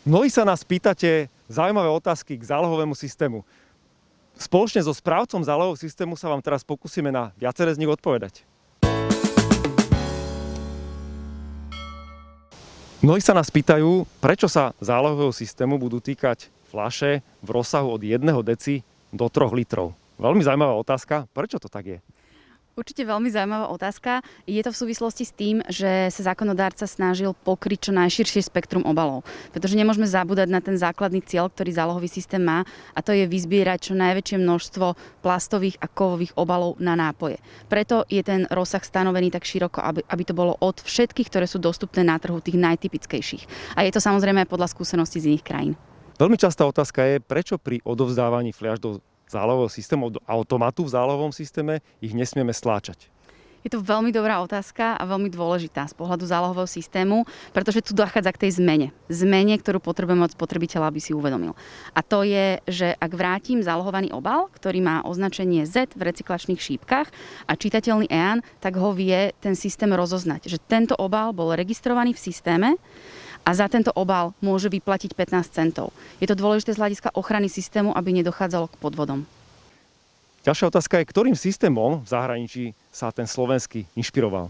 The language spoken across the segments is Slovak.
Mnohí sa nás pýtate zaujímavé otázky k zálohovému systému. Spoločne so správcom zálohového systému sa vám teraz pokúsime na viaceré z nich odpovedať. Mnohí sa nás pýtajú, prečo sa zálohového systému budú týkať fľaše v rozsahu od 1 deci do 3 litrov. Veľmi zaujímavá otázka. Prečo to tak je? Určite veľmi zaujímavá otázka. Je to v súvislosti s tým, že sa zákonodárca snažil pokryť čo najširšie spektrum obalov. Pretože nemôžeme zabúdať na ten základný cieľ, ktorý zálohový systém má, a to je vyzbierať čo najväčšie množstvo plastových a kovových obalov na nápoje. Preto je ten rozsah stanovený tak široko, aby to bolo od všetkých, ktoré sú dostupné na trhu, tých najtypickejších. A je to samozrejme aj podľa skúseností z iných krajín. Veľmi častá otázka je, prečo pri odovzdávaní fľaš do zálohového systému, do automatu v zálohovom systéme ich nesmieme stláčať. Je to veľmi dobrá otázka a veľmi dôležitá z pohľadu zálohového systému, pretože tu dochádza k tej zmene, ktorú potrebujeme od spotrebiteľa, aby si uvedomil. A to je, že ak vrátim zálohovaný obal, ktorý má označenie Z v recyklačných šípkach a čitateľný EAN, tak ho vie ten systém rozoznať, že tento obal bol registrovaný v systéme a za tento obal môže vyplatiť 15 centov. Je to dôležité z hľadiska ochrany systému, aby nedochádzalo k podvodom. Ďalšia otázka je, ktorým systémom v zahraničí sa ten slovenský inšpiroval?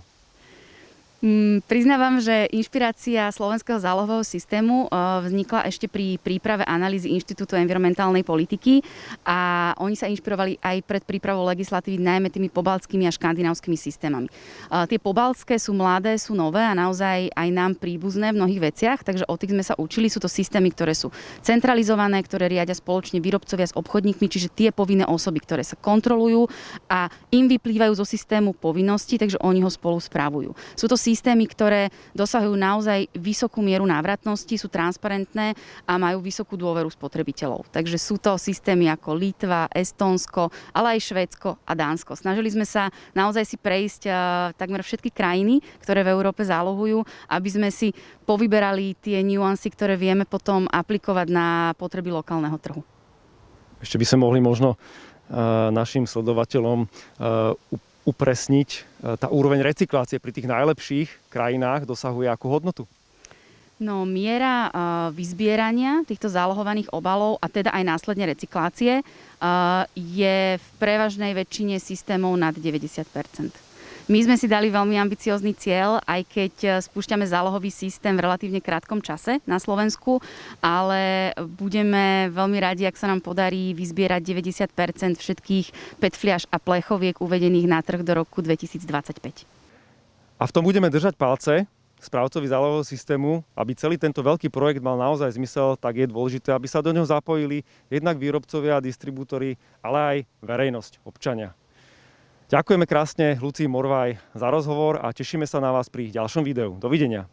Priznávam, že inšpirácia slovenského zálohového systému vznikla ešte pri príprave analýzy Inštitútu environmentálnej politiky a oni sa inšpirovali aj pred prípravou legislatívy najmä tými pobaltskými a škandinávskymi systémami. Tie pobaltské sú mladé, sú nové a naozaj aj nám príbuzné v mnohých veciach, takže o tých sme sa učili. Sú to systémy, ktoré sú centralizované, ktoré riadia spoločne výrobcovia s obchodníkmi, čiže tie povinné osoby, ktoré sa kontrolujú a im vyplývajú zo systému povinnosti, takže oni ho spolu spravujú. Sú to systémy, ktoré dosahujú naozaj vysokú mieru návratnosti, sú transparentné a majú vysokú dôveru spotrebiteľov. Takže sú to systémy ako Litva, Estónsko, ale aj Švédsko a Dánsko. Snažili sme sa naozaj si prejsť takmer všetky krajiny, ktoré v Európe zálohujú, aby sme si povyberali tie nuancy, ktoré vieme potom aplikovať na potreby lokálneho trhu. Ešte by sme mohli možno našim sledovateľom upresniť, tá úroveň recyklácie pri tých najlepších krajinách dosahuje akú hodnotu? No, miera vyzbierania týchto zálohovaných obalov a teda aj následne recyklácie je v prevažnej väčšine systémov nad 90%. My sme si dali veľmi ambiciózny cieľ, aj keď spúšťame zálohový systém v relatívne krátkom čase na Slovensku, ale budeme veľmi radi, ak sa nám podarí vyzbierať 90% všetkých PET fľaš a plechoviek uvedených na trh do roku 2025. A v tom budeme držať palce správcovi zálohového systému, aby celý tento veľký projekt mal naozaj zmysel, tak je dôležité, aby sa do neho zapojili jednak výrobcovia a distribútori, ale aj verejnosť, občania. Ďakujeme krásne Lucii Morvaj za rozhovor a tešíme sa na vás pri ďalšom videu. Dovidenia.